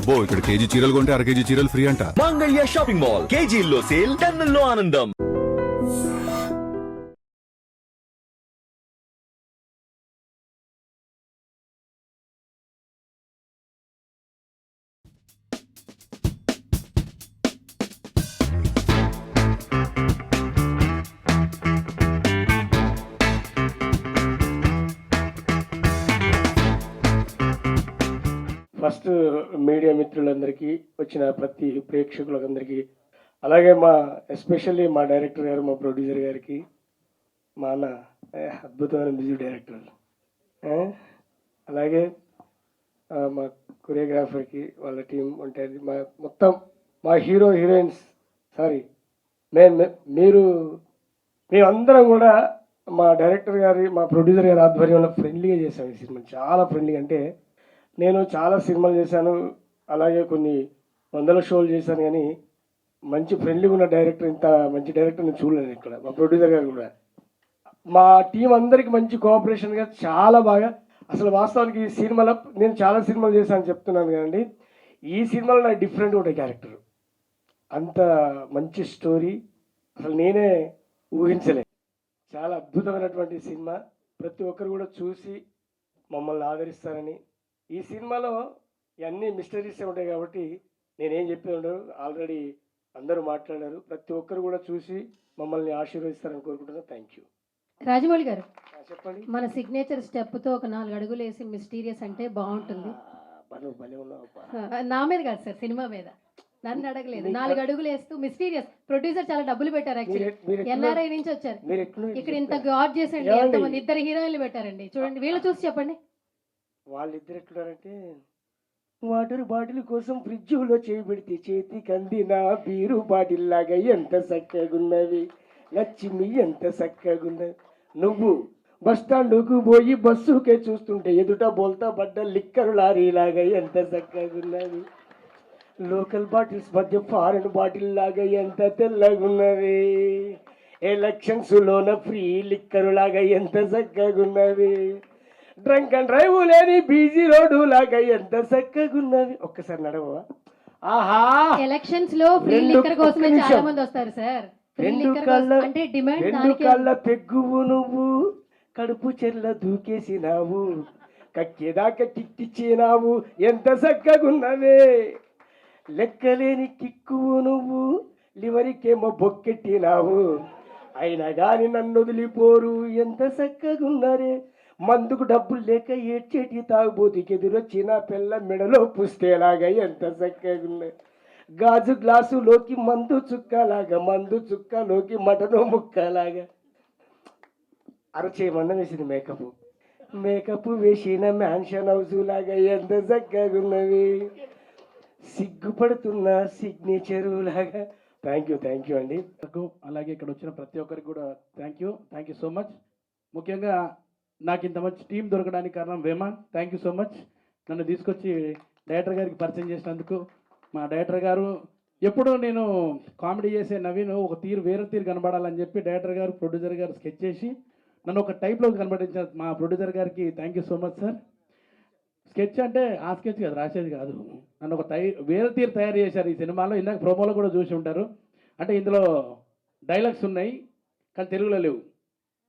అబ్బో ఇక్కడ కేజీ చీరలు కొంటే అర కేజీ చీరలు ఫ్రీ అంట. మంగళ్య షాపింగ్ మాల్, కేజీల్లో సేల్, టన్నుల్లో ఆనందం. ఫస్ట్ మీడియా మిత్రులందరికీ, వచ్చిన ప్రతి ప్రేక్షకులందరికీ, అలాగే మా ఎస్పెషల్లీ మా డైరెక్టర్ గారు, మా ప్రొడ్యూసర్ గారికి, మా అన్న అద్భుతమైన మ్యూజిక్ డైరెక్టర్, అలాగే మా కొరియోగ్రాఫర్కి, వాళ్ళ టీం ఉంటుంది, మా మొత్తం మా హీరో హీరోయిన్స్, సారీ మేమందరం కూడా మా డైరెక్టర్ గారి, మా ప్రొడ్యూసర్ గారి ఆధ్వర్యంలో ఫ్రెండ్లీగా చేసాం ఈ సినిమా. చాలా ఫ్రెండ్లీగా, అంటే నేను చాలా సినిమాలు చేశాను, అలాగే కొన్ని వందల షోలు చేశాను, కానీ మంచి ఫ్రెండ్లీగా ఉన్న డైరెక్టర్, ఇంత మంచి డైరెక్టర్ నేను చూడలేను ఇక్కడ. మా ప్రొడ్యూసర్ గారు కూడా, మా టీం అందరికీ మంచి కోఆపరేషన్గా చాలా బాగా. అసలు వాస్తవానికి ఈ సినిమాలో నేను చాలా సినిమాలు చేశాను చెప్తున్నాను కదండి, ఈ సినిమాలో నాకు డిఫరెంట్ ఉండే క్యారెక్టర్, అంత మంచి స్టోరీ అసలు నేనే ఊహించలే. చాలా అద్భుతమైనటువంటి సినిమా, ప్రతి ఒక్కరు కూడా చూసి మమ్మల్ని ఆదరిస్తారని. ఈ సినిమాలో ఇవన్నీ మిస్టరీసే ఉంటాయి కాబట్టి నేనేం చెప్పి ఉండరు, ఆల్రెడీ అందరూ మాట్లాడారు. ప్రతి ఒక్కరు కూడా చూసి మమ్మల్ని ఆశీర్వదిస్తారని కోరుకుంటున్నాను. Thank you. రాజమౌళి గారు, చెప్పండి. మన సిగ్నేచర్ స్టెప్తో ఒక 4 అడుగులు వేసి మిస్టీరియస్ అంటే బాగుంటుంది. భలే ఉన్నావు. నా మీద కాదు సార్, సినిమా మీద. నన్ను అడగలేదు. 4 అడుగులు వేస్తూ మిస్టీరియస్. ప్రొడ్యూసర్ చాలా డబ్బులు పెట్టారు, యాక్చువల్లీ ఎన్ఆర్ఐ నుంచి వచ్చారు. ఇక్కడ ఇంత గాడ్ చేసండి, ఎంతమంది 2 హీరోయిన్లు పెట్టారండి. చూడండి, వీళ్ళు చూసి చెప్పండి. వాళ్ళిద్దరు ఎట్లున్నారంటే, వాటర్ బాటిల్ కోసం ఫ్రిడ్జ్లో చేయబెడితే చేతికి అందిన బీరు బాటిల్ లాగా ఎంత చక్కగున్నవి, లక్ష్మి ఎంత చక్కగున్నవి. నువ్వు బస్ స్టాండ్కు పోయి బస్సుకే చూస్తుంటే ఎదుట బోల్తా పడ్డ లిక్కరు లారీలాగా ఎంత చక్కగున్నవి. లోకల్ బాటిల్స్ మధ్య ఫారెన్ బాటిల్ లాగా ఎంత తెల్లగున్నవి. ఎలక్షన్స్లోన ఫ్రీ లిక్కరు లాగా ఎంత చక్కగున్నవి. డ్రంక్ అండ్ డ్రైవ్ లేని బీజీ రోడ్డు లాగా ఎంత చక్కగున్నవి. ఒక్కసారి నడవా. ఆహా, ఎలక్షన్స్ లో ఫ్రీ లిక్కర్ కోసమే చాలా మంది వస్తారు సార్. అంటే డిమాండ్. రెండు కళ్ళ పెగ్గువు నువ్వు, కడుపు చెర్ల దూకేసినావు, కక్కేదాకా కిక్కిచ్చినావు, ఎంత చక్కగున్నవే. లెక్కలేని కిక్కువు నువ్వు, లివరికేమో బొక్కెట్టినావు, అయినా గాని నన్ను వదిలిపోరు, ఎంత చక్కగున్నరే. మందుకు డబ్బులు లేక ఏడ్చేటి తాగుబోతుకి ఎదురొచ్చిన పిల్ల మెడలో పుస్తేలాగా ఎంత చక్కగున్నాయి. గాజు గ్లాసులోకి మందు చుక్కలాగా, మందు చుక్కలోకి మటను ముక్కలాగా. అరచేయమన్న వేసింది మేకప్ వేసిన మ్యాన్షన్ హౌస్ లాగా ఎంత చక్కగున్నవి. సిగ్గుపడుతున్న సిగ్నేచరు లాగా. థ్యాంక్ యూ అండి. అలాగే ఇక్కడ వచ్చిన ప్రతి ఒక్కరికి కూడా థ్యాంక్ యూ సో మచ్. ముఖ్యంగా నాకు ఇంత మంచి టీం దొరకడానికి కారణం Veman. Thank you so much. నన్ను తీసుకొచ్చి డైరెక్టర్ గారికి పరిచయం చేసినందుకు. మా డైరెక్టర్ గారు ఎప్పుడూ నేను కామెడీ చేసే నవీన్ ఒక వేరే తీరు కనబడాలని చెప్పి డైరెక్టర్ గారు, ప్రొడ్యూసర్ గారు స్కెచ్ చేసి నన్ను ఒక టైప్లో కనబడించిన మా ప్రొడ్యూసర్ గారికి thank you so much sir. Sketch అంటే ఆ స్కెచ్ కాదు, రాసేది కాదు, నన్ను ఒక వేరే తీరు తయారు చేశారు ఈ సినిమాలో. ఇందాక ప్రోమోలో కూడా చూసి ఉంటారు. అంటే ఇందులో డైలాగ్స్ ఉన్నాయి కానీ తెలుగులో లేవు.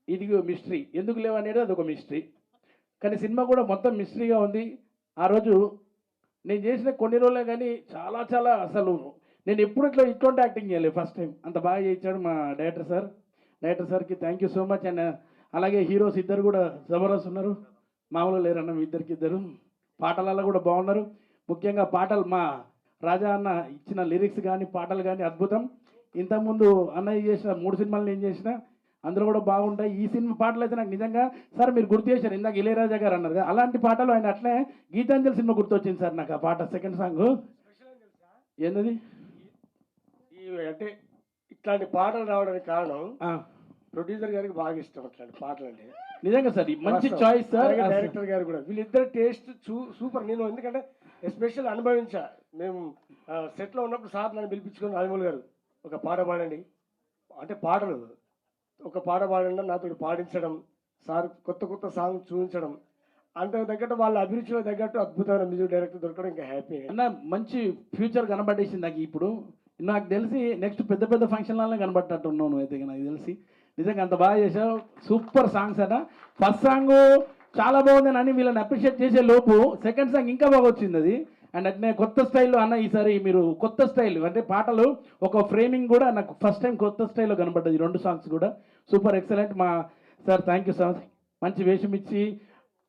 ఇది మిస్టరీ, ఎందుకు లేవు అనేది అదొక మిస్టరీ. కానీ సినిమా కూడా మొత్తం మిస్టరీగా ఉంది. ఆ రోజు నేను చేసిన కొన్ని రోజులే కానీ చాలా అసలు నేను ఎప్పుడు ఇటువంటి యాక్టింగ్ చేయలేదు, ఫస్ట్ టైం. అంత బాగా చేయించాడు మా డైరెక్టర్ సార్కి thank you so much. And అలాగే హీరోస్ ఇద్దరు కూడా జబర్దస్త్ ఉన్నారు, మామూలు లేరన్న ఇద్దరు. పాటలలో కూడా బాగున్నారు. ముఖ్యంగా పాటలు మా రాజా అన్న ఇచ్చిన లిరిక్స్ కానీ పాటలు కానీ అద్భుతం. ఇంతకుముందు అన్నయ్య చేసిన 3 సినిమాలు నేను చేసిన, అందులో కూడా బాగుంటాయి. ఈ సినిమా పాటలు అయితే నాకు నిజంగా సార్ మీరు గుర్తు చేశారు, ఇందాక ఇళయరాజా గారు అన్నారు కదా, అలాంటి పాటలు ఆయన అట్లే గీతాంజలి సినిమా గుర్తొచ్చింది సార్ నాకు ఆ పాట, సెకండ్ సాంగ్. ఏంటది అంటే ఇట్లాంటి పాటలు రావడానికి కారణం ప్రొడ్యూసర్ గారికి బాగా ఇష్టం అట్లాంటి పాటలు అంటే. నిజంగా సార్ మంచి చాయిస్ సార్. డైరెక్టర్ గారు కూడా వీళ్ళిద్దరు టేస్ట్ సూపర్. నేను ఎందుకంటే ఎస్పెషల్ అనుభవించా. మేము సెట్లో ఉన్నప్పుడు సార్ నన్ను పిలిపించుకొని, రాజమౌళి గారు ఒక పాట పాడండి అంటే, ఒక పాట పాడండి నాతో పాడించడం, సార్ కొత్త సాంగ్ చూపించడం, అంతకు తగ్గట్టు వాళ్ళ అభిరుచిలో తగ్గట్టు అద్భుతమైన మ్యూజిక్ డైరెక్టర్ దొరకడం ఇంకా హ్యాపీ. అన్న మంచి ఫ్యూచర్ కనబడేసింది నాకు ఇప్పుడు. నాకు తెలిసి నెక్స్ట్ పెద్ద పెద్ద ఫంక్షన్లలో కనబడ్డట్టు ఉన్నావు నువ్వు అయితే నాకు తెలిసి. నిజంగా అంత బాగా చేసావు, సూపర్ సాంగ్స్ అన్న. ఫస్ట్ సాంగ్ చాలా బాగుంది అని వీళ్ళని అప్రిషియేట్ చేసే లోపు సెకండ్ సాంగ్ ఇంకా బాగా వచ్చింది అది. అండ్ అట్నే కొత్త స్టైల్లో అన్న ఈసారి మీరు కొత్త స్టైల్ అంటే పాటలు ఒక ఫ్రేమింగ్ కూడా నాకు ఫస్ట్ టైం కొత్త స్టైల్లో కనబడ్డది. 2 సాంగ్స్ కూడా సూపర్ ఎక్సలెంట్. మా సార్ థ్యాంక్ యూ సార్, మంచి వేషం ఇచ్చి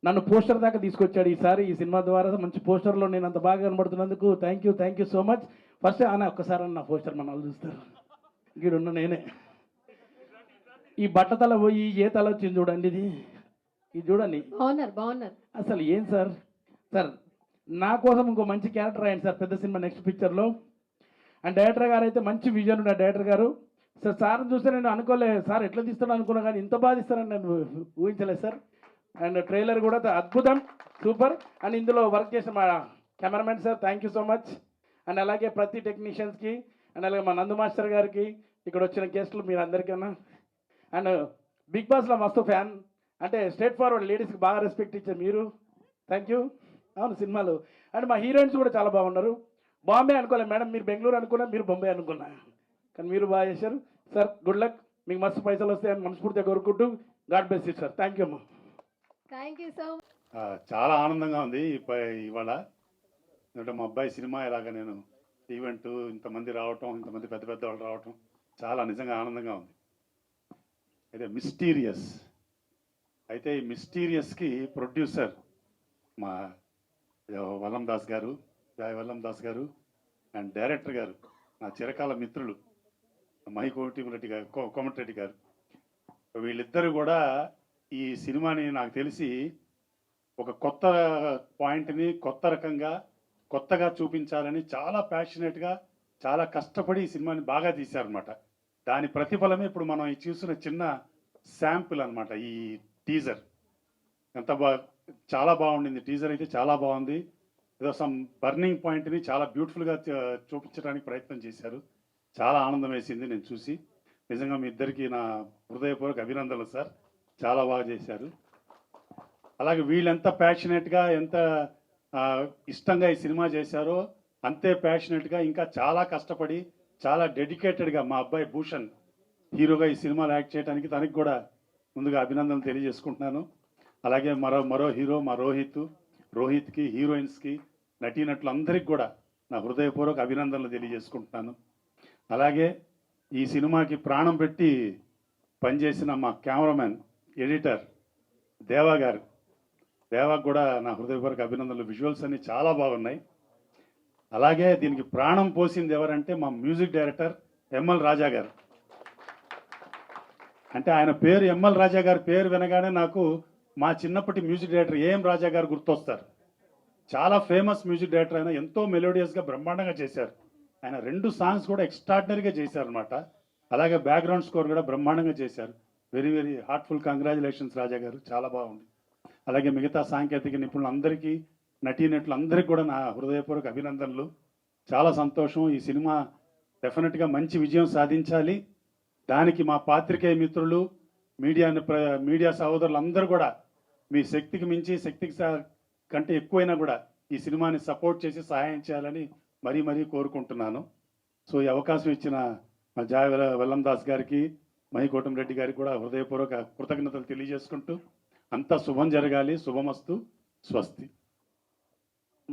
నన్ను పోస్టర్ దాకా తీసుకొచ్చాడు ఈసారి ఈ సినిమా ద్వారా. మంచి పోస్టర్లో నేను అంత బాగా కనబడుతున్నందుకు thank you so much. First అన్న ఒక్కసారి అన్న పోస్టర్ మన వాళ్ళు చూస్తారు, గీడున్న నేనే. ఈ బట్టతల పోయి ఏ తల వచ్చింది చూడండి, ఇది చూడండి. బాగున్నారు. అసలు ఏం సార్, నా కోసం ఇంకో మంచి క్యారెక్టర్ అయ్యండి సార్ పెద్ద సినిమా నెక్స్ట్ పిక్చర్లో. అండ్ డైరెక్టర్ గారు అయితే మంచి విజన్ ఉన్న డైరెక్టర్ గారు సార్. సార్ని చూస్తే నేను అనుకోలేదు సార్ ఎట్లా తీస్తాడో అనుకున్నా, కానీ ఇంత బాగా తీస్తారని నేను ఊహించలేదు సార్. అండ్ ట్రైలర్ కూడా అద్భుతం, సూపర్. అండ్ ఇందులో వర్క్ చేసిన మా cameramen sir thank you so much. And అలాగే ప్రతి టెక్నీషియన్స్కి, అండ్ అలాగే మా నందు మాస్టర్ గారికి, ఇక్కడ వచ్చిన గెస్టులు మీరు అందరికన్నా. అండ్ బిగ్ బాస్లో మస్తు ఫ్యాన్, అంటే స్ట్రేట్ ఫార్వర్డ్ లేడీస్కి బాగా రెస్పెక్ట్ ఇచ్చారు మీరు, థ్యాంక్ యూ. అవును సినిమాలు. అండ్ మా హీరోయిన్స్ కూడా చాలా బాగున్నారు. బాంబే అనుకోలేదు మేడం, మీరు బెంగళూరు అనుకున్నా, మీరు బొంబే అనుకున్నా, కానీ మీరు బాగా చేశారు సార్. గుడ్ లక్, మీకు మస్తు పైసలు వస్తాయని మనస్ఫూర్తిగా కోరుకుంటూ god bless you sir. Thank you అమ్మా. Thank you so much. చాలా ఆనందంగా ఉంది ఇవాళ. ఎందుకంటే మా అబ్బాయి సినిమా ఇలాగ నేను ఈవెంట్ ఇంతమంది రావటం, ఇంతమంది పెద్ద పెద్ద వాళ్ళు రావటం చాలా నిజంగా ఆనందంగా ఉంది. అయితే మిస్టీరియస్, అయితే ఈ మిస్టీరియస్కి ప్రొడ్యూసర్ మా వల్లం దాస్ గారు, జాయ్ వల్లం దాస్ గారు, అండ్ డైరెక్టర్ గారు నా చిరకాల మిత్రులు కోమటిరెడ్డి గారు. వీళ్ళిద్దరూ కూడా ఈ సినిమాని నాకు తెలిసి ఒక కొత్త పాయింట్ని కొత్త రకంగా కొత్తగా చూపించాలని చాలా ప్యాషనేట్గా చాలా కష్టపడి ఈ సినిమాని బాగా తీశారనమాట. దాని ప్రతిఫలమే ఇప్పుడు మనం ఈ చూసిన చిన్న శాంపుల్ అనమాట ఈ టీజర్. చాలా బాగుండింది టీజర్, అయితే చాలా బాగుంది. ఏదో సమ్ బర్నింగ్ పాయింట్ని చాలా బ్యూటిఫుల్గా చూపించడానికి ప్రయత్నం చేశారు. చాలా ఆనందం వేసింది నేను చూసి. నిజంగా మీ ఇద్దరికి నా హృదయపూర్వక అభినందనలు సార్, చాలా బాగా చేశారు. అలాగే వీళ్ళెంత ప్యాషనేట్గా ఎంత ఇష్టంగా ఈ సినిమా చేశారో అంతే ప్యాషనేట్గా ఇంకా చాలా కష్టపడి చాలా డెడికేటెడ్గా మా అబ్బాయి భూషణ్ హీరోగా ఈ సినిమాలో యాక్ట్ చేయడానికి తనకి కూడా ముందుగా అభినందనలు తెలియజేసుకుంటున్నాను. అలాగే మరో హీరో మా రోహిత్కి, హీరోయిన్స్కి, నటీనటులందరికీ కూడా నా హృదయపూర్వక అభినందనలు తెలియజేసుకుంటున్నాను. అలాగే ఈ సినిమాకి ప్రాణం పెట్టి పనిచేసిన మా కెమెరామెన్, ఎడిటర్ దేవాకు కూడా నా హృదయపూర్వక అభినందనలు. విజువల్స్ అన్ని చాలా బాగున్నాయి. అలాగే దీనికి ప్రాణం పోసింది ఎవరంటే మా మ్యూజిక్ డైరెక్టర్ ఎంఎల్ రాజా గారు. అంటే ఆయన పేరు ఎంఎల్ రాజా గారి పేరు వినగానే నాకు మా చిన్నప్పటి మ్యూజిక్ డైరెక్టర్ ఏఎం రాజా గారు గుర్తొస్తారు. చాలా ఫేమస్ మ్యూజిక్ డైరెక్టర్, ఆయన ఎంతో మెలోడియస్గా బ్రహ్మాండంగా చేశారు. ఆయన 2 సాంగ్స్ కూడా ఎక్స్ట్రాడినరీగా చేశారనమాట. అలాగే బ్యాక్గ్రౌండ్ స్కోర్ కూడా బ్రహ్మాండంగా చేశారు. వెరీ వెరీ హార్ట్ఫుల్ కంగ్రాచులేషన్స్ రాజా గారు, చాలా బాగుంది. అలాగే మిగతా సాంకేతిక నిపుణులందరికీ, నటీనటులందరికీ కూడా నా హృదయపూర్వక అభినందనలు. చాలా సంతోషం. ఈ సినిమా డెఫినెట్గా మంచి విజయం సాధించాలి. దానికి మా పాత్రికేయ మిత్రులు, మీడియా సహోదరులందరూ కూడా మీ శక్తికి మించి, శక్తికి కంటే ఎక్కువైనా కూడా ఈ సినిమాని సపోర్ట్ చేసి సహాయం చేయాలని మరీ కోరుకుంటున్నాను. సో ఈ అవకాశం ఇచ్చిన మా జాయ్ వల్లం దాస్ గారికి, కోమటిరెడ్డి గారికి కూడా హృదయపూర్వక కృతజ్ఞతలు తెలియజేసుకుంటూ అంతా శుభం జరగాలి. శుభమస్తు, స్వస్తి.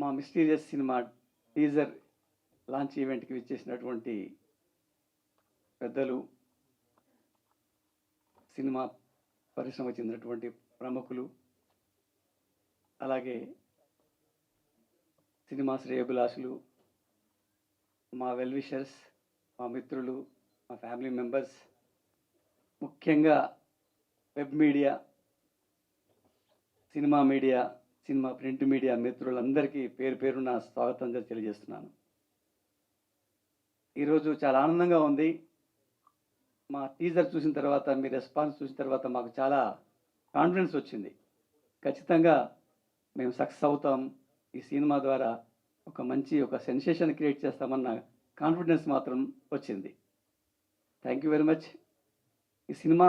మా మిస్టీరియస్ సినిమా టీజర్ లాంచ్ ఈవెంట్కి విచ్చేసినటువంటి పెద్దలు, సినిమా పరిశ్రమ చెందినటువంటి ప్రముఖులు, అలాగే సినిమా శ్రేయోభిలాషులు, మా వెల్విషర్స్, మా మిత్రులు, మా ఫ్యామిలీ మెంబర్స్, ముఖ్యంగా web media, cinema print media మిత్రులందరికీ పేరు పేరున స్వాగతం తెలియజేస్తున్నాను. ఈరోజు చాలా ఆనందంగా ఉంది. మా టీజర్ చూసిన తర్వాత, మీ రెస్పాన్స్ చూసిన తర్వాత మాకు చాలా కాన్ఫిడెన్స్ వచ్చింది. ఖచ్చితంగా మేము సక్సెస్ అవుతాం, ఈ సినిమా ద్వారా ఒక సెన్సేషన్ క్రియేట్ చేస్తామన్న కాన్ఫిడెన్స్ మాత్రం వచ్చింది. Thank you very much. ఈ సినిమా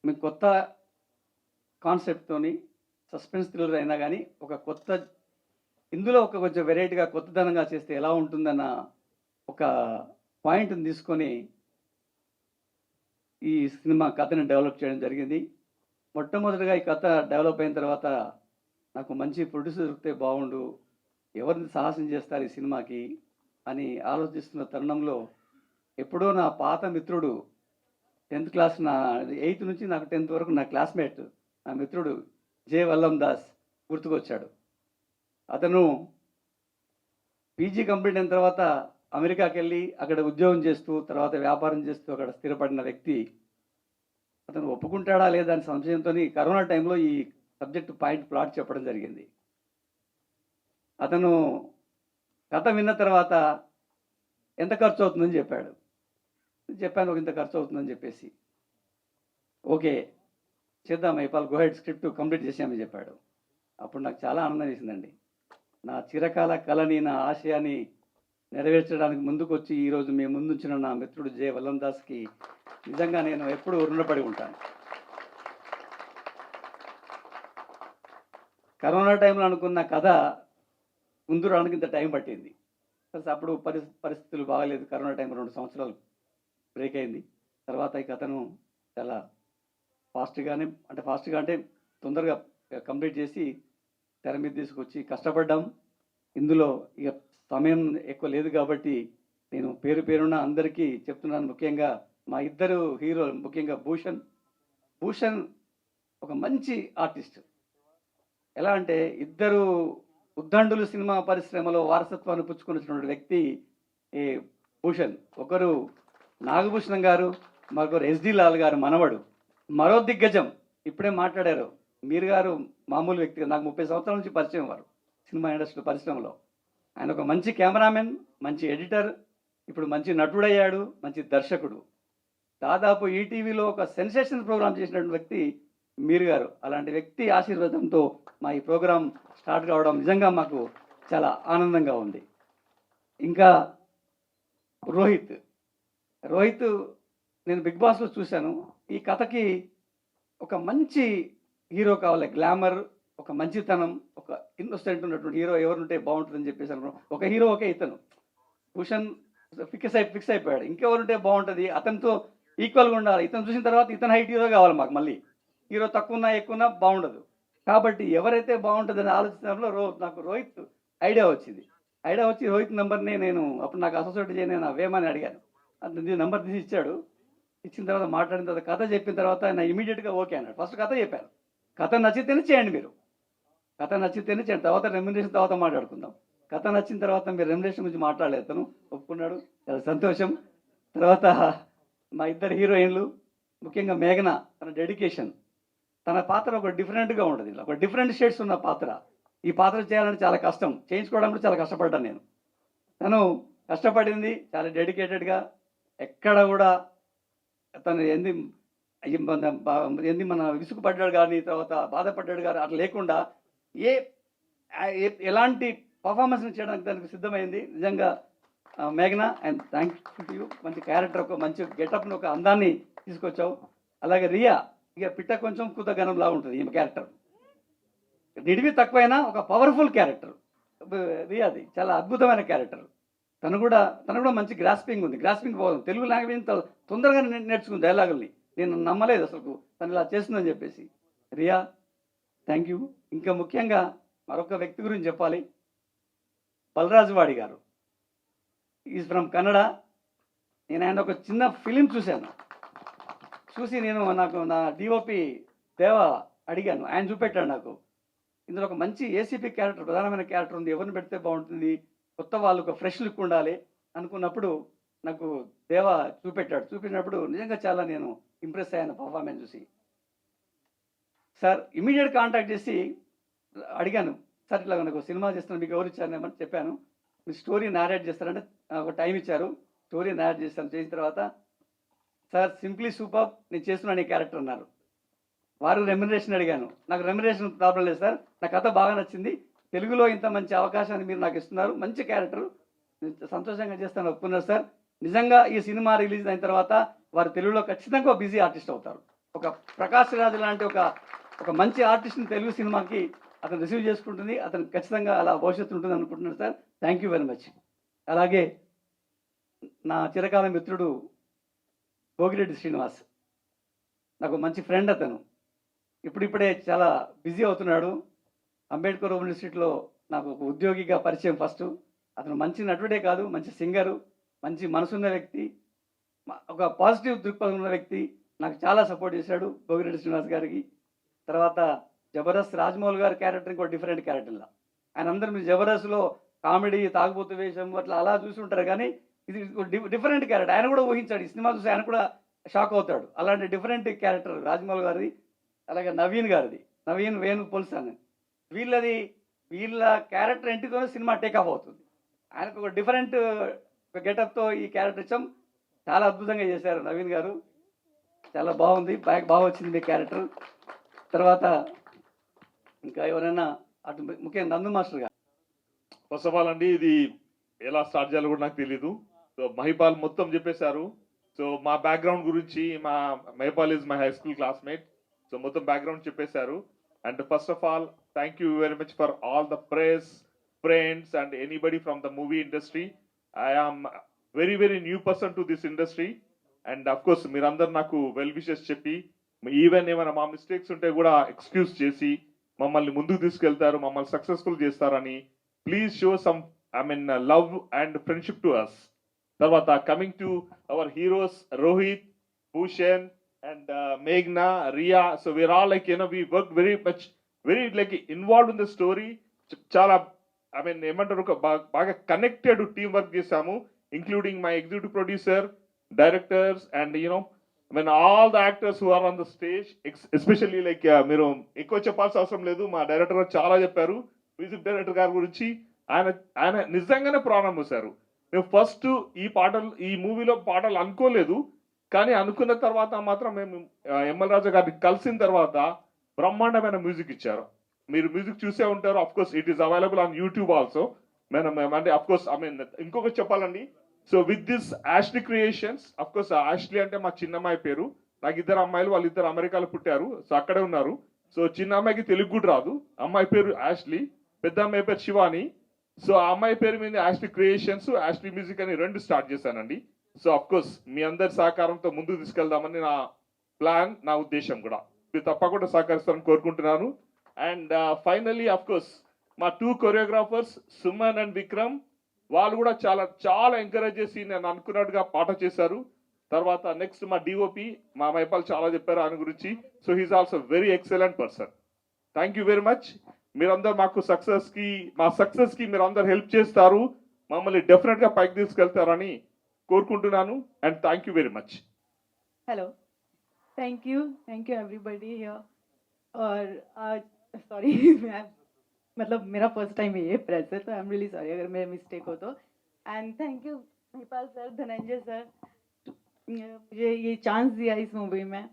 మీకు కొత్త కాన్సెప్ట్తోని సస్పెన్స్ థ్రిల్లర్ అయినా కానీ ఒక కొత్త ఇందులో ఒక కొంచెం వెరైటీగా కొత్తదనంగా చేస్తే ఎలా ఉంటుందన్న ఒక పాయింట్ని తీసుకొని ఈ సినిమా కథని డెవలప్ చేయడం జరిగింది. మొట్టమొదటిగా ఈ కథ డెవలప్ అయిన తర్వాత నాకు మంచి ప్రొడ్యూసర్ దొరికితే బాగుండు, ఎవరిని సాహసం చేస్తారు ఈ సినిమాకి అని ఆలోచిస్తున్న తరుణంలో ఎప్పుడో నా పాత మిత్రుడు 10th క్లాస్, నా 8th నుంచి నాకు 10th వరకు నా క్లాస్మేట్, నా మిత్రుడు జే వల్లం దాస్ గుర్తుకొచ్చాడు. అతను పీజీ కంప్లీట్ అయిన తర్వాత అమెరికాకి వెళ్ళి అక్కడ ఉద్యోగం చేస్తూ తర్వాత వ్యాపారం చేస్తూ అక్కడ స్థిరపడిన వ్యక్తి. అతను ఒప్పుకుంటాడా లేదా అని సంశయంతో కరోనా టైంలో ఈ సబ్జెక్ట్ పాయింట్ ప్లాట్ చెప్పడం జరిగింది. అతను కథ విన్న తర్వాత ఎంత ఖర్చు అవుతుందని చెప్పాడు. చెప్పాను, ఒక ఇంత ఖర్చు అవుతుందని చెప్పేసి, ఓకే చేద్దాం ఇవాళ గో హెడ్, స్క్రిప్ట్ కంప్లీట్ చేసామని చెప్పాడు. అప్పుడు నాకు చాలా ఆనందం వేసిందండి. నా చిరకాల కళని, నా ఆశయాన్ని నెరవేర్చడానికి ముందుకు వచ్చి ఈరోజు మీ ముందుంచిన నా మిత్రుడు జే వల్లం దాస్కి నిజంగా నేను ఎప్పుడూ రుణపడి ఉంటాను. కరోనా టైంలో అనుకున్న కథ ముందు రావడానికి ఇంత టైం పట్టింది. అప్పుడు పరిస్థితులు బాగాలేదు. కరోనా టైం 2 సంవత్సరాలు బ్రేక్ అయింది. తర్వాత ఈ కథను చాలా ఫాస్ట్గా అంటే తొందరగా కంప్లీట్ చేసి తెర మీద తీసుకొచ్చి కష్టపడ్డాం. ఇందులో ఇక సమయం ఎక్కువ లేదు కాబట్టి నేను పేరున అందరికీ చెప్తున్నాను. ముఖ్యంగా మా ఇద్దరు హీరోలు, ముఖ్యంగా భూషణ్ ఒక మంచి ఆర్టిస్ట్. ఎలా అంటే ఇద్దరు ఉద్దండులు సినిమా పరిశ్రమలో వారసత్వాన్ని పుచ్చుకున్నటువంటి వ్యక్తి ఈ భూషణ్. ఒకరు నాగభూషణం గారు, మరొకరు ఎస్డి లాల్ గారు మనవడు. మరో దిగ్గజం ఇప్పుడే మాట్లాడారు మీరు గారు, మామూలు వ్యక్తి, నాకు 30 సంవత్సరాల నుంచి పరిచయం వారు సినిమా ఇండస్ట్రీ పరిశ్రమలో. ఆయన ఒక మంచి కెమెరామెన్, మంచి ఎడిటర్, ఇప్పుడు మంచి నటుడయ్యాడు, మంచి దర్శకుడు. దాదాపు ఈటీవీలో ఒక సెన్సేషన్ ప్రోగ్రామ్ చేసినటువంటి వ్యక్తి మీరు గారు. అలాంటి వ్యక్తి ఆశీర్వాదంతో మా ఈ ప్రోగ్రాం స్టార్ట్ కావడం నిజంగా మాకు చాలా ఆనందంగా ఉంది. ఇంకా రోహిత్ నేను బిగ్ బాస్లో చూశాను. ఈ కథకి ఒక మంచి హీరో కావాలి, గ్లామర్, ఒక మంచితనం, ఒక ఇన్నోసెంట్ ఉన్నటువంటి హీరో ఎవరుంటే బాగుంటుందని చెప్పేసి అనుకున్నాం. ఒక హీరో ఒకే ఇతను, భూషణ్ ఫిక్స్ అయిపోయాడు. ఇంకెవరుంటే బాగుంటుంది, అతనితో ఈక్వల్గా ఉండాలి. ఇతను చూసిన తర్వాత ఇతను హైట్ హీరో కావాలి మాకు. మళ్ళీ హీరో తక్కువ ఉన్నా ఎక్కువ ఉన్నా బాగుండదు. కాబట్టి ఎవరైతే బాగుంటుందని ఆలోచించడంలో నాకు రోహిత్ ఐడియా వచ్చి రోహిత్ నెంబర్ని నేను అప్పుడు నాకు అసోసియేట్ చేయని నా వేమాని అడిగాను. అతను నెంబర్ తీసి ఇచ్చాడు. ఇచ్చిన తర్వాత మాట్లాడిన తర్వాత కథ చెప్పిన తర్వాత ఆయన ఇమీడియట్గా ఓకే అన్నాడు. ఫస్ట్ కథ చెప్పాను, కథ నచ్చితేనే చేయండి, మీరు కథ నచ్చితేనే చేయండి, తర్వాత రెమ్యునరేషన్ తర్వాత మాట్లాడుకుందాం. కథ నచ్చిన తర్వాత మీరు రెమ్యునరేషన్ గురించి మాట్లాడలేదు. అతను ఒప్పుకున్నాడు, చాలా సంతోషం. తర్వాత మా ఇద్దరు హీరోయిన్లు, ముఖ్యంగా మేఘన, తన డెడికేషన్, తన పాత్ర ఒక డిఫరెంట్గా ఉంటుంది. ఒక డిఫరెంట్ షేడ్స్ ఉన్న పాత్ర. ఈ పాత్ర చేయాలంటే చాలా కష్టం, చేయించుకోవడానికి చాలా కష్టపడ్డాను నేను. తను కష్టపడింది చాలా డెడికేటెడ్గా. ఎక్కడ కూడా తను మన విసుగుపడ్డాడు కానీ తర్వాత బాధపడ్డాడు కానీ అట్లా లేకుండా ఎలాంటి పర్ఫార్మెన్స్ చేయడానికి దానికి సిద్ధమైంది. నిజంగా మేఘన, అండ్ థ్యాంక్ యూ. మంచి క్యారెక్టర్, ఒక మంచి గెటప్ను, ఒక అందాన్ని తీసుకొచ్చావు. అలాగే రియా, ఇక పిట్ట కొంచెం కుతగనంలా ఉంటుంది ఈమె క్యారెక్టర్. నిడివి తక్కువైనా ఒక పవర్ఫుల్ క్యారెక్టర్ రియాది, చాలా అద్భుతమైన క్యారెక్టర్. తను కూడా మంచి గ్రాస్పింగ్ ఉంది. గ్రాస్పింగ్ బాగుంది. తెలుగు లాంగ్వేజ్ తొందరగా నేర్చుకుంది డైలాగుల్ని. నేను నమ్మలేదు అసలు తను ఇలా చేస్తుందని చెప్పేసి. Riya, thank you. ఇంకా ముఖ్యంగా మరొక వ్యక్తి గురించి చెప్పాలి, బలరాజువాడి గారు. Is from Kannada. నేను ఆయన ఒక చిన్న ఫిలిం చూసి నాకు నా డిఓపి దేవ అడిగాను, ఆయన చూపెట్టాడు నాకు. ఇందులో ఒక మంచి ఏసీపీ క్యారెక్టర్, ప్రధానమైన క్యారెక్టర్ ఉంది, ఎవరిని పెడితే బాగుంటుంది, కొత్త వాళ్ళు ఒక ఫ్రెష్ లుక్ ఉండాలి అనుకున్నప్పుడు నాకు దేవ చూపించినప్పుడు నిజంగా చాలా నేను ఇంప్రెస్ అయ్యాను పర్ఫార్మెన్స్ చూసి. సార్ ఇమీడియట్ కాంటాక్ట్ చేసి అడిగాను, సార్ ఇట్లా నాకు సినిమా చేస్తున్నాను, మీకు ఎవరు ఇచ్చారని చెప్పాను. మీరు స్టోరీ నారేట్ చేస్తారంటే ఒక టైం ఇచ్చారు. స్టోరీ నారేట్ చేసిన తర్వాత సార్ సింప్లీ సూపర్, నేను చేస్తున్నాను ఈ క్యారెక్టర్ అన్నారు. వారు రెమ్యునరేషన్ అడిగాను. నాకు రెమ్యునరేషన్ ప్రాబ్లం లేదు సార్, నా కథ బాగా నచ్చింది, తెలుగులో ఇంత మంచి అవకాశాన్ని మీరు నాకు ఇస్తున్నారు, మంచి క్యారెక్టర్, సంతోషంగా చేస్తాను ఒప్పుకున్నారు సార్. నిజంగా ఈ సినిమా రిలీజ్ అయిన తర్వాత వారు తెలుగులో ఖచ్చితంగా బిజీ ఆర్టిస్ట్ అవుతారు. ఒక ప్రకాష్ రాజు లాంటి ఒక ఒక మంచి ఆర్టిస్ట్ని తెలుగు సినిమాకి అతను రిసీవ్ చేసుకుంటుంది. అతను ఖచ్చితంగా అలా భవిష్యత్తు ఉంటుంది అనుకుంటున్నాను sir. Thank you very much. అలాగే నా చిరకాల మిత్రుడు భోగిరెడ్డి శ్రీనివాస్, నాకు మంచి ఫ్రెండ్. అతను ఇప్పుడిప్పుడే చాలా బిజీ అవుతున్నాడు. అంబేద్కర్ యూనివర్సిటీలో నాకు ఒక ఉద్యోగిగా పరిచయం ఫస్ట్. అతను మంచి నటుడే కాదు, మంచి సింగరు, మంచి మనసున్న వ్యక్తి, ఒక పాజిటివ్ దృక్పథం ఉన్న వ్యక్తి. నాకు చాలా సపోర్ట్ చేశాడు భోగిరెడ్డి శ్రీనివాస్ గారికి. తర్వాత జబర్దస్త్ రాజమౌళి గారి క్యారెక్టర్ ఇంకో డిఫరెంట్ క్యారెక్టర్లా. ఆయన అందరూ మీరు జబర్దస్త్లో కామెడీ, తాగుబోతు వేషం అట్లా అలా చూసి ఉంటారు, కానీ ఇది డిఫరెంట్ క్యారెక్టర్. ఆయన కూడా ఊహించాడు, ఈ సినిమా చూసి ఆయన కూడా షాక్ అవుతాడు. అలాంటి డిఫరెంట్ క్యారెక్టర్ రాజమౌళి గారిది. అలాగే నవీన్ గారిది, నవీన్ వేణు పొల్సాన్, వీళ్ళ క్యారెక్టర్ ఎంట్రీతోనే సినిమా టేకాఫ్ అవుతుంది. ఆయనకు ఒక డిఫరెంట్ గెటప్తో ఈ క్యారెక్టర్ ఇచ్చాం. చాలా అద్భుతంగా చేశారు నవీన్ గారు, చాలా బాగుంది, బాగా వచ్చింది మీ క్యారెక్టర్. తర్వాత ఇంకా ఎవరైనా అటు ముఖ్యంగా నందు మాస్టర్ గారు. ఫస్ట్ ఆఫ్ ఆల్ అండి, ఇది ఎలా స్టార్ట్ చేయాలో కూడా నాకు తెలీదు. సో మహిపాల్ మొత్తం చెప్పేశారు. సో మా బ్యాక్గ్రౌండ్ గురించి, Mahipal is my high school classmate. So మొత్తం బ్యాక్గ్రౌండ్ చెప్పేశారు. And first of all thank you very much for all the press, friends and anybody from the movie industry. I am very very new person to this industry. And of course మీరందరూ నాకు well wishes చెప్పి, even ఏమైనా మా mistakes ఉంటే కూడా excuse చేసి మమ్మల్ని ముందుకు తీసుకెళ్తారు, మమ్మల్ని సక్సెస్ఫుల్ చేస్తారని please show some love and friendship to us. తర్వాత coming to our heroes Rohit, Bhushan and మేఘ్నా, Riya. So we are all like we work very much, very like involved in the story. చాలా ఏమంటారు, బాగా కనెక్టెడ్ టీమ్ వర్క్ చేశాము, including my executive producer, directors and all the actors who are on the stage, especially like మీరు ఎక్కువ చెప్పాల్సిన అవసరం లేదు, మా డైరెక్టర్ గారు చాలా చెప్పారు. మ్యూజిక్ డైరెక్టర్ గారి గురించి ఆయన నిజంగానే ప్రాణం పోశారు. మేము ఫస్ట్ ఈ మూవీలో పాటలు అనుకోలేదు, కానీ అనుకున్న తర్వాత మాత్రం మేము ఎంఎల్ రాజా గారిని కలిసిన తర్వాత బ్రహ్మాండమైన మ్యూజిక్ ఇచ్చారు. మీరు మ్యూజిక్ చూసే ఉంటారు. Of course it is available on YouTube also. అంటే అఫ్ కోర్స్ ఇంకొకటి చెప్పాలండి. So with this Ashley creations, of course Ashley అంటే మా చిన్నమ్మాయి పేరు. నాకు ఇద్దరు అమ్మాయిలు, వాళ్ళిద్దరు అమెరికాలో పుట్టారు, సో అక్కడే ఉన్నారు. సో చిన్న అమ్మాయికి తెలుగు కూడా రాదు. అమ్మాయి పేరు యాష్లీ, పెద్ద అమ్మాయి పేరు శివాని. సో ఆ అమ్మాయి పేరు మీద యాష్లీ క్రియేషన్స్, యాష్లీ మ్యూజిక్ అని 2 స్టార్ట్ చేశానండి. సో అఫ్ కోర్స్ మీ అందరి సహకారంతో ముందుకు తీసుకెళ్దామని నా ప్లాన్, నా ఉద్దేశం కూడా. మీరు తప్పకుండా సహకరిస్తారని కోరుకుంటున్నాను. అండ్ ఫైనల్లీ అఫ్ కోర్స్ మా 2 కొరియోగ్రాఫర్స్ సుమన్ అండ్ విక్రమ్, వాళ్ళు కూడా చాలా చాలా ఎంకరేజ్ చేసి నేను అనుకున్నట్టుగా పాట చేశారు. తర్వాత నెక్స్ట్ మా డిఓపి మా మైపాల్ చాలా చెప్పారు ఆయన గురించి. So he's also very excellent person. Thank you very much. మీరందరూ మాకు మా సక్సెస్కి మీరందరూ హెల్ప్ చేస్తారు, మమ్మల్ని డెఫినెట్గా పైకి తీసుకెళ్తారని కోరుకుంటున్నాను. And thank you very much. Hello, thank you everybody here. और सॉरी मैं मतलब मेरा फर्स्ट टाइम है ये प्रेस है, तो आई एम रियली सॉरी अगर मेरा मिस्टेक हो तो. And thank you Mahipal sir, Dhananjay sir, मुझे ये चांस दिया इस मूवी में.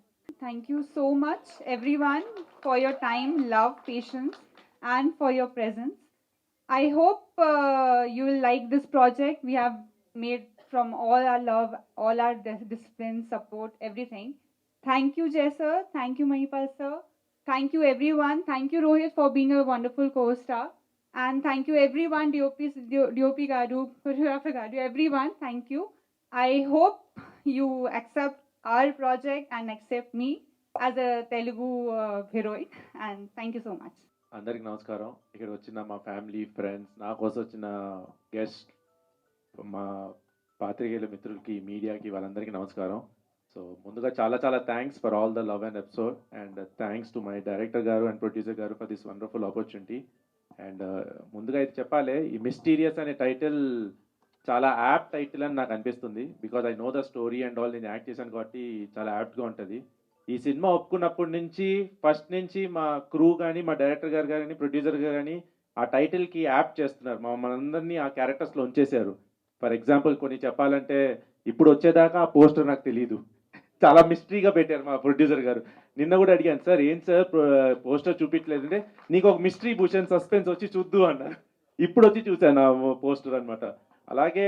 Thank you so much everyone for your time, love, patience and for your presence. I hope you will like this project we have made from all our love, all our discipline, support, everything. Thank you Jay sir, thank you Mahipal sir, thank you everyone, thank you Rohit for being a wonderful co-star, and thank you everyone, DOP Gadu, choreographer Gadu, everyone, thank you. I hope you accept our project and accept me as a Telugu heroine, and thank you so much. అందరికి నమస్కారం. ఇక్కడ వచ్చిన మా family, friends, నా కోసం వచ్చిన guest, మా పాత్రికేయుల మిత్రులకి, మీడియాకి, వాళ్ళందరికీ నమస్కారం. సో ముందుగా చాలా చాలా thanks for all the love and episode, and thanks to my director గారు అండ్ ప్రొడ్యూసర్ గారు for this wonderful opportunity. And ముందుగా ఇది చెప్పాలి, ఈ మిస్టీరియస్ అనే టైటిల్ చాలా యాప్ట్ టైటిల్ అని నాకు అనిపిస్తుంది. Because I know the story and all, నేను యాక్ట్ చేశాను కాబట్టి చాలా యాప్ట్గా ఉంటుంది. ఈ సినిమా ఒప్పుకున్నప్పటి నుంచి ఫస్ట్ నుంచి మా క్రూ కానీ, మా డైరెక్టర్ గారు కానీ, ప్రొడ్యూసర్ గారు కానీ ఆ టైటిల్కి యాప్ట్ చేస్తున్నారు, మనందరినీ ఆ క్యారెక్టర్స్లో ఉంచేశారు. ఫర్ ఎగ్జాంపుల్ కొన్ని చెప్పాలంటే, ఇప్పుడు వచ్చేదాకా ఆ పోస్టర్ నాకు తెలియదు, చాలా మిస్టరీగా పెట్టారు మా ప్రొడ్యూసర్ గారు. నిన్న కూడా అడిగాను, సార్ ఏం సార్ పోస్టర్ చూపించలేదు అంటే, నీకు ఒక మిస్టరీ భూషణ్ సస్పెన్స్ వచ్చి చూద్దు అన్నారు. ఇప్పుడు వచ్చి చూశాను ఆ పోస్టర్ అనమాట. అలాగే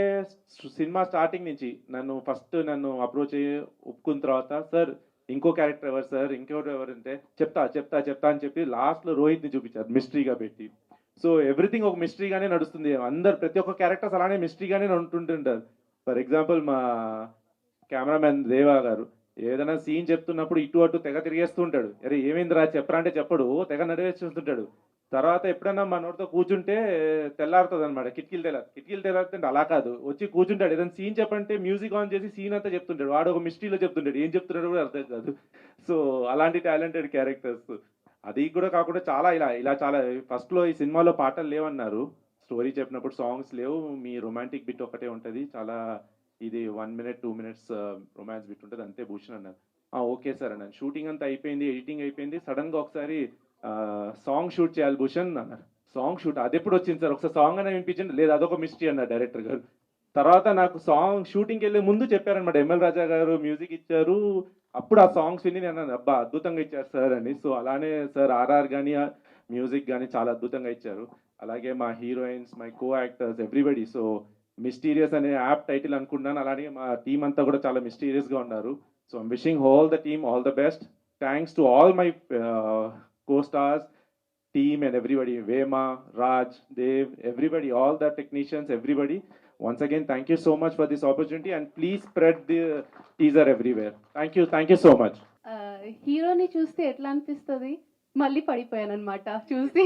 సినిమా స్టార్టింగ్ నుంచి నన్ను అప్రోచ్ అయ్యి ఒప్పుకున్న తర్వాత, సార్ ఇంకో క్యారెక్టర్ ఎవరు సార్, ఇంకోటి ఎవరు అంటే చెప్తా చెప్తా చెప్తా అని చెప్పి లాస్ట్లో రోహిత్ని చూపించారు మిస్టరీగా పెట్టి. సో ఎవ్రీథింగ్ ఒక మిస్టరీగానే నడుస్తుంది. అందరు ప్రతి ఒక్క క్యారెక్టర్స్ అలానే మిస్టరీగానే ఉంటుంటారు. ఫర్ ఎగ్జాంపుల్ మా కెమెరామెన్ దేవా గారు ఏదైనా సీన్ చెప్తున్నప్పుడు ఇటు అటు తెగ తిరిగేస్తూ ఉంటాడు. అరే ఏమైందిరా చెప్పరా అంటే చెప్పడు, తెగ నడివేస్తుంటాడు. తర్వాత ఎప్పుడైనా మా నోటితో కూర్చుంటే తెల్లారుతుంది అనమాట, కిటికీలు తెల్లారుతుంటే అలా కాదు, వచ్చి కూర్చుంటాడు. ఏదైనా సీన్ చెప్పంటే మ్యూజిక్ ఆన్ చేసి సీన్ అంతా చెప్తుంటాడు. వాడు ఒక మిస్టరీలో చెప్తుంటాడు, ఏం చెప్తున్నాడు కూడా అర్థం కాదు. సో అలాంటి టాలెంటెడ్ క్యారెక్టర్స్. అది కూడా కాకుండా చాలా ఇలా చాలా ఫస్ట్లో ఈ సినిమాలో పాటలు లేవన్నారు, స్టోరీ చెప్పినప్పుడు సాంగ్స్ లేవు, మీ రొమాంటిక్ బిట్ ఒకటే ఉంటుంది, చాలా ఇది 1 minute 2 minutes రొమాన్స్ బిట్ ఉంటుంది అంతే భూషణ్ అన్నారు. ఓకే సార్ అన్నాను. షూటింగ్ అంతా అయిపోయింది, ఎడిటింగ్ అయిపోయింది, సడన్గా ఒకసారి సాంగ్ షూట్ చేయాలి భూషణ్ అన్నారు. సాంగ్ షూట్ అది ఎప్పుడు వచ్చింది సార్, ఒకసారి సాంగ్ అనేది వినిపించండి, లేదు అదొక మిస్టరీ అన్నారు డైరెక్టర్ గారు. తర్వాత నాకు సాంగ్ షూటింగ్కి వెళ్ళే ముందు చెప్పారనమాట, ఎంఎల్ రాజా గారు మ్యూజిక్ ఇచ్చారు, అప్పుడు ఆ సాంగ్స్ విని నేను అన్నాను అబ్బా అద్భుతంగా ఇచ్చారు సార్ అని. సో అలానే సార్ ఆర్ఆర్ కానీ మ్యూజిక్ కానీ చాలా అద్భుతంగా ఇచ్చారు. అలాగే మా heroines, my co actors, everybody. So mysterious అనే యాప్ టైటిల్ అనుకున్నాను, అలానే మా టీం అంతా కూడా చాలా మిస్టీరియస్గా ఉన్నారు. So I'm wishing all the team all the best. Thanks to all my co-stars, team and everybody, Vema, Raj, Dev, everybody, all the technicians, everybody. Once again, thank you so much for this opportunity and please spread the teaser everywhere. Thank you so much. హీరోని చూస్తే ఎట్లా అనిపిస్తుంది, మళ్ళీ పడిపోయాను అనమాట చూసి.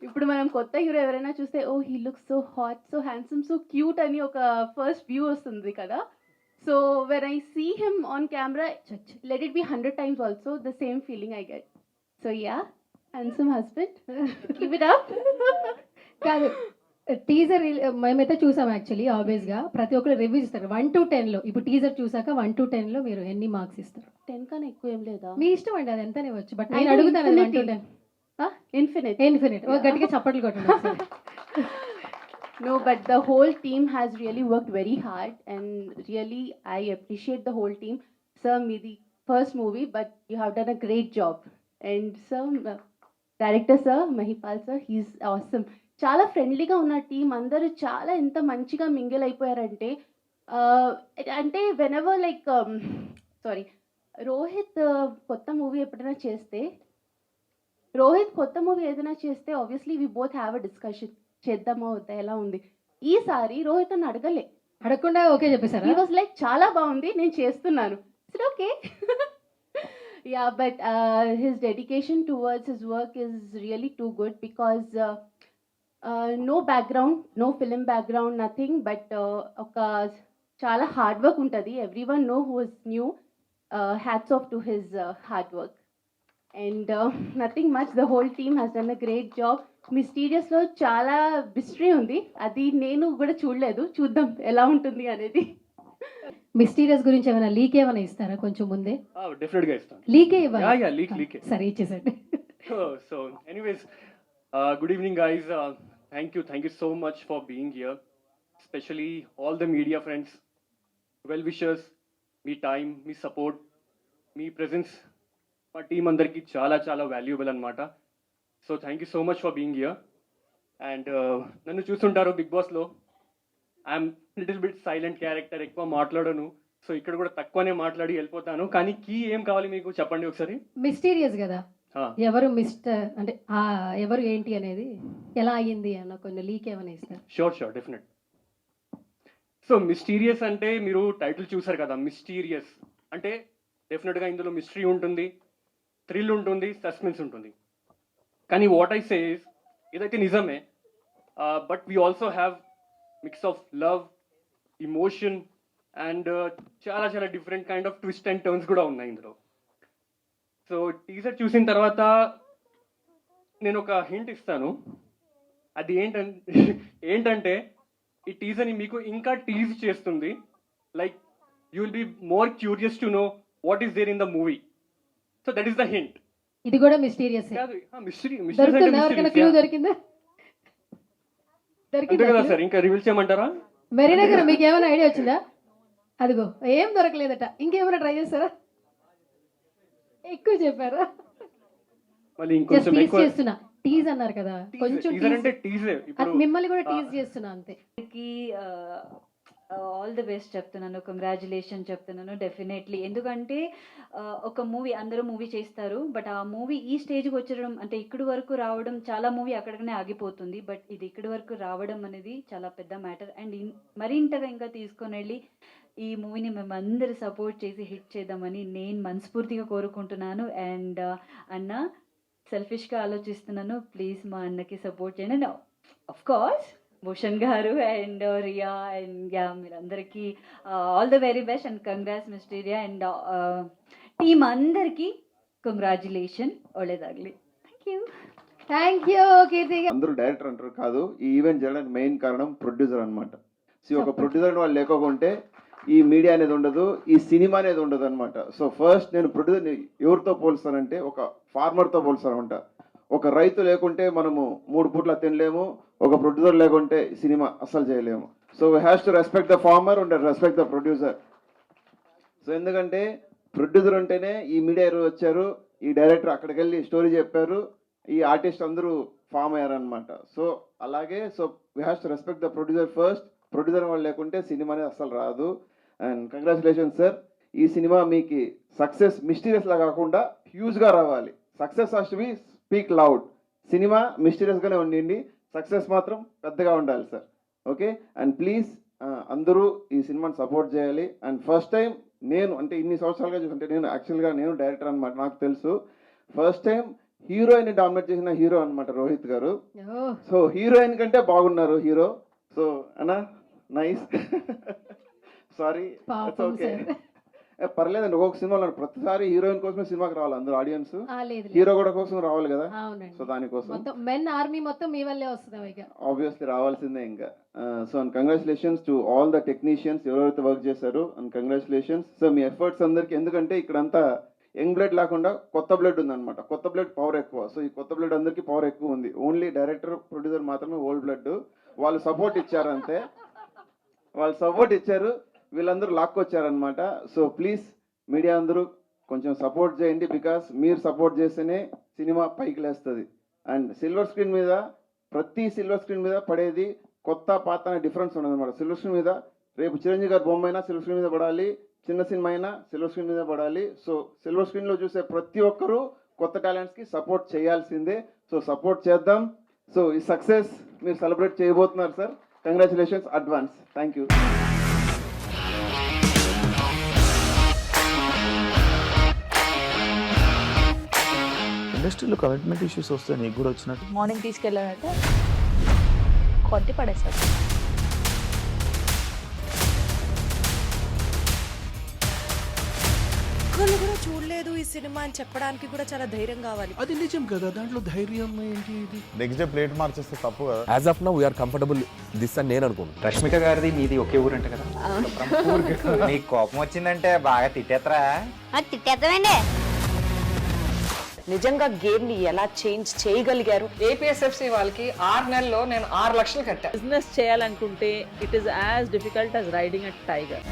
ఇప్పుడు మనం కొత్త హీరో ఎవరైనా చూస్తే oh he look so hot, so handsome, so cute అని ఒక ఫస్ట్ వ్యూ వస్తుంది కదా. So when I see him on camera, let it be 100 times also, the same feeling I get. So yeah, handsome husband, keep it up. కాదు, teaser మేమైతే చూసాం actually. ఆబ్వియస్గా ప్రతి ఒక్కరు రివ్యూస్ ఇస్తారు 1 to 10లో. ఇప్పుడు టీజర్ చూసాక 1 to 10లో మీరు ఎన్ని మార్క్స్ ఇస్తారు? 10 కన్నా ఎక్కువ ఏం లేదా? మీ ఇష్టం అండి, అది ఎంతనే వచ్చు. బట్ నేను అడుగుతాను 1 to 10. ఇన్ఫినిట్. గట్టిగా చప్పట్లు కొట్టండి. No, but the whole team has really worked very hard and really I appreciate the whole team. Sir, meedi first movie, but you have done a great job. And sir, director sir, Mahipal sir, he's awesome. చాలా ఫ్రెండ్లీగా ఉన్న team, అందరూ చాలా ఎంత మంచిగా mingle అయిపోయారంటే అంటే whenever like sorry Rohit కొత్త movie ఏదైనా చేస్తే obviously we both have a discussion, చేద్దామా వద్దా ఎలా ఉంది. ఈసారి రోహిత్ అని అడగకుండా ఓకే చెప్పేశారు. హీ వాజ్ లైక్ చాలా బాగుంది, నేను చేస్తున్నాను. It's okay. Yeah, but his dedication towards his work is really too good because no background, no film background, nothing, but ఒక చాలా హార్డ్ వర్క్ ఉంటుంది. Every one know who is new, hats off to his hard work. And nothing much, the whole team has done a great job. మిస్టీరియస్లో చాలా mystery ఉంది, అది నేను కూడా చూడలేదు, చూద్దాం ఎలా ఉంటుంది అనేది. మిస్టీరియస్ గురించి ఏమైనా లీక్ ఏమైనా ఇస్తారా కొంచెం ముందే? డెఫినెట్గా ఇస్తాను. లీకే ఇవ్వాలి. లీక్ సరే ఇచ్చేసండి. So anyways, good evening guys. Thank you so much for being here, especially all the media friends, well wishers. మీ టైం, మీ సపోర్ట్, మీ ప్రెజెన్స్ మా టీం అందరికీ చాలా చాలా వాల్యుబుల్ అనమాట. So thank you so much for being here. And నన్ను చూస్తుంటారు బిగ్ బాస్లో, I'm little bit silent character, ఎక్కువ మాట్లాడను. సో ఇక్కడ కూడా తక్కువనే మాట్లాడి వెళ్ళిపోతాను. కానీ కీ ఏం కావాలి మీకు చెప్పండి ఒకసారి. మిస్టీరియస్ కదా, ఎవరు మిస్టర్ అంటే ఎవరు ఏంటి అనేది ఎలా అయ్యింది అన్న కొన్ని లీక్ ఏమైనా ఇస్తారు? Sure definite. సో మిస్టీరియస్ అంటే మీరు టైటిల్ చూసారు కదా, మిస్టీరియస్ అంటే డెఫినెట్గా ఇందులో మిస్టరీ ఉంటుంది, థ్రిల్ ఉంటుంది, సస్పెన్స్ ఉంటుంది. కానీ వాట్ ఐ సే ఇస్, ఇదైతే నిజమే, but we also have mix of love, emotion and చాలా చాలా different kind of twist and turns కూడా ఉన్నాయి ఇందులో. సో టీజర్ చూసిన తర్వాత నేను ఒక హింట్ ఇస్తాను. అది ఏంటంటే ఈ టీజర్ని మీకు ఇంకా టీజ్ చేస్తుంది. Like you will be more curious to know what is there in the movie. So that is the hint. ఇది కూడా మిస్టీరియస్ దొరికిందా సార్? ఇంకా రివీల్ చేయమంటారా? మెరీనా గారు మీకు ఏమైనా ఐడియా వచ్చిందా? అదిగో ఏం దొరకలేదట, ఇంకేమైనా ట్రై చేస్తారా? ఎక్కువ చెప్పారా? మళ్ళీ ఇంకొంచెం ఎక్కువ చేస్తున్నా. టీజ్ అన్నారు కదా, కొంచెం టీజర్ అంటే టీజర్, మిమ్మల్ని కూడా టీజ్ చేస్తున్నా అంతే. ఆల్ ది బెస్ట్ చెప్తున్నాను, కంగ్రాచులేషన్ చెప్తున్నాను డెఫినెట్లీ. ఎందుకంటే ఒక మూవీ అందరూ మూవీ చేస్తారు, బట్ ఆ మూవీ ఈ స్టేజ్కి వచ్చడం అంటే ఇక్కడి వరకు రావడం, చాలా మూవీ అక్కడికనే ఆగిపోతుంది, బట్ ఇది ఇక్కడి వరకు రావడం అనేది చాలా పెద్ద మ్యాటర్. అండ్ మరింతగా ఇంకా తీసుకొని వెళ్ళి ఈ మూవీని మేము అందరు సపోర్ట్ చేసి హిట్ చేద్దామని నేను మనస్ఫూర్తిగా కోరుకుంటున్నాను. అండ్ అన్న సెల్ఫిష్గా ఆలోచిస్తున్నాను, ప్లీజ్ మా అన్నకి సపోర్ట్ చేయండి. ఆఫ్ కోర్స్ భూషణ్ గారు అండ్ రియా అండ్ మీరందరికీ all the very best and congrats Mysteria and team అందరికీ కంగ్రాచులేషన్, ఒళ్ళేదాగలి. థ్యాంక్ యూ కీర్తి గారు. అందరూ డైరెక్టర్ అంటారు కాదు, ఈ ఈవెంట్ చేయడానికి మెయిన్ కారణం ప్రొడ్యూసర్ అనమాట. సో ఒక ప్రొడ్యూసర్ వాళ్ళు లేకపోతే ఈ మీడియా అనేది ఉండదు, ఈ సినిమా అనేది ఉండదు అనమాట. సో ఫస్ట్ నేను ప్రొడ్యూసర్ ఎవరితో పోలుస్తానంటే ఒక ఫార్మర్తో పోలుస్తానంట. ఒక రైతు లేకుంటే మనము 3 పూట్ల తినలేము, ఒక ప్రొడ్యూసర్ లేకుంటే సినిమా అస్సలు చేయలేము. So we has to respect the farmer and respect the producer. So ఎందుకంటే ప్రొడ్యూసర్ ఉంటేనే ఈ మీడియా వచ్చారు, ఈ డైరెక్టర్ అక్కడికి వెళ్ళి స్టోరీ చెప్పారు, ఈ ఆర్టిస్ట్ అందరూ ఫామ్ అయ్యారనమాట. సో అలాగే so we has to respect the producer first. Producer వాళ్ళు లేకుంటే సినిమా అనేది అస్సలు రాదు. అండ్ కంగ్రాచులేషన్స్ సార్, ఈ సినిమా మీకు సక్సెస్ మిస్టీరియస్లా కాకుండా హ్యూజ్గా రావాలి. Success has to be speak loud. సినిమా మిస్టీరియస్గానే ఉండండి, సక్సెస్ మాత్రం పెద్దగా ఉండాలి సార్. ఓకే, అండ్ ప్లీజ్ అందరూ ఈ సినిమాని సపోర్ట్ చేయాలి. అండ్ ఫస్ట్ టైం నేను అంటే ఇన్ని సంవత్సరాలుగా చూసుకుంటే నేను యాక్చువల్గా నేను డైరెక్టర్ అనమాట, నాకు తెలుసు. ఫస్ట్ టైం హీరోయిన్ డామినేట్ చేసిన హీరో అనమాట రోహిత్ గారు. సో హీరోయిన్ కంటే బాగున్నారు హీరో. సో అన్నా నైస్, సారీ ఓకే పర్లేదండి. ఒక్కొక్క సినిమాలో ప్రతిసారి హీరోయిన్ కోసమే సినిమాకి రావాలి అందరూ ఆడియన్స్, హీరో కూడా కోసం రావాలి కదా. సో దానికోసం మెన్ ఆర్మీ మొత్తం మీ వల్లే వస్తుంది, ఆబ్వియస్లీ రావాల్సిందే ఇంకా. So and congratulations to all the technicians ఎవరైతే వర్క్ చేశారు, and congratulations. So me efforts అందరికి, ఎందుకంటే ఇక్కడంతా యంగ్ బ్లడ్ లేకుండా కొత్త బ్లడ్ ఉందన్నమాట. కొత్త బ్లడ్ పవర్ ఎక్కువ. సో ఈ కొత్త బ్లడ్ అందరికీ పవర్ ఎక్కువ ఉంది. ఓన్లీ డైరెక్టర్ ప్రొడ్యూసర్ మాత్రమే ఓల్డ్ బ్లడ్. వాళ్ళు సపోర్ట్ ఇచ్చారు అంతే, వాళ్ళు సపోర్ట్ ఇచ్చారు, వీళ్ళందరూ లాక్కొచ్చారనమాట. సో ప్లీజ్ మీడియా అందరూ కొంచెం సపోర్ట్ చేయండి, బికాస్ మీరు సపోర్ట్ చేస్తేనే సినిమా పైకి లేస్తుంది. అండ్ సిల్వర్ స్క్రీన్ మీద ప్రతి సిల్వర్ స్క్రీన్ మీద పడేది కొత్త పాత అనే డిఫరెన్స్ ఉండదు అనమాట. సిల్వర్ స్క్రీన్ మీద రేపు చిరంజీవి గారి బొమ్మ అయినా సిల్వర్ స్క్రీన్ మీద పడాలి, చిన్న సినిమా అయినా సిల్వర్ స్క్రీన్ మీద పడాలి. సో సిల్వర్ స్క్రీన్లో చూసే ప్రతి ఒక్కరూ కొత్త టాలెంట్స్కి సపోర్ట్ చేయాల్సిందే. సో సపోర్ట్ చేద్దాం. సో ఈ సక్సెస్ మీరు సెలబ్రేట్ చేయబోతున్నారు sir. Congratulations advance. Thank you. ఇండస్ట్రీలో కమిట్మెంట్ ఇష్యూస్ వస్తే నీకు కూడా వచ్చినట్టు మార్నింగ్ తీసుకెళ్ళాలంటే కొట్టి పడేస్తారు. ఒక్కళ్ళు కూడా చూడలేదు ఈ సినిమా అని చెప్పడానికి కూడా చాలా ధైర్యం కావాలి. అది నిజం కదా, దాంట్లో ధైర్యం ఏంటి? ఇది నెక్స్ట్ డే ప్లేట్ మార్చేస్తే తప్పు కదా. As of now we are comfortable this అని నేను అనుకుంటున్నాను. రష్మిక గారిది మీది ఒకే ఊరు అంట కదా. మీకు కోపం వచ్చిందంటే బాగా తిట్టేత్తరా? తిట్టేద్దామండి. నిజంగా గేమ్ ని ఎలా చేంజ్ చేయగలిగారు? ఏపీఎస్ఎఫ్సి వాళ్ళకి 6 నెలల్లో నేను 6 లక్షలు కట్టా. బిజినెస్ చేయాలనుకుంటే it is as difficult as riding a tiger.